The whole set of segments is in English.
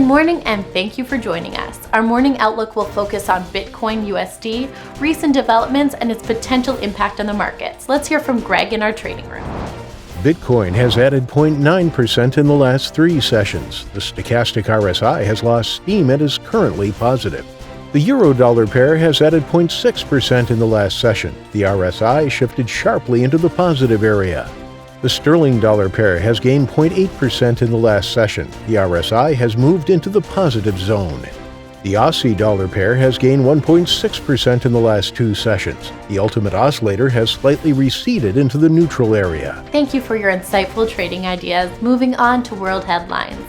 morning and thank you for joining us. Our morning outlook will focus on Bitcoin USD, recent developments, and its potential impact on the markets. Let's hear from Greg in our trading room. Bitcoin has added 0.9% in the last 3 sessions. The stochastic RSI has lost steam and is currently positive. The euro-dollar pair has added 0.6% in the last session. The RSI shifted sharply into the positive area. The sterling-dollar pair has gained 0.8% in the last session. The RSI has moved into the positive zone. The Aussie-dollar pair has gained 1.6% in the last 2 sessions. The ultimate oscillator has slightly receded into the neutral area. Thank you for your insightful trading ideas. Moving on to world headlines.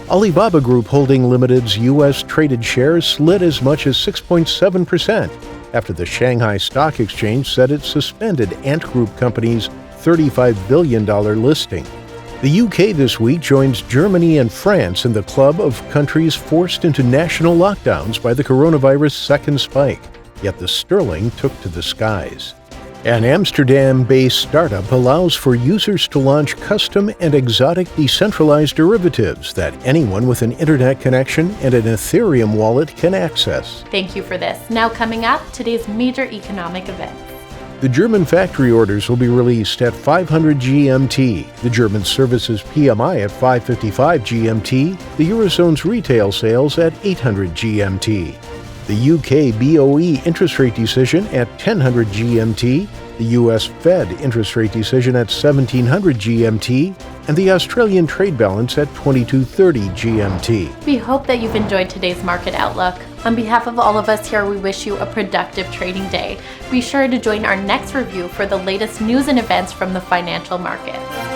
Alibaba Group Holding Limited's U.S. traded shares slid as much as 6.7% after the Shanghai Stock Exchange said it suspended Ant Group Company's $35 billion listing. The UK this week joins Germany and France in the club of countries forced into national lockdowns by the coronavirus second spike. Yet the sterling took to the skies. An Amsterdam-based startup allows for users to launch custom and exotic decentralized derivatives that anyone with an internet connection and an Ethereum wallet can access. Thank you for this. Now coming up, today's major economic events. The German factory orders will be released at 500 GMT, the German services PMI at 555 GMT, the Eurozone's retail sales at 800 GMT, the UK BOE interest rate decision at 1000 GMT, the US Fed interest rate decision at 1700 GMT, and the Australian trade balance at 2230 GMT. We hope that you've enjoyed today's market outlook. On behalf of all of us here, we wish you a productive trading day. Be sure to join our next review for the latest news and events from the financial markets.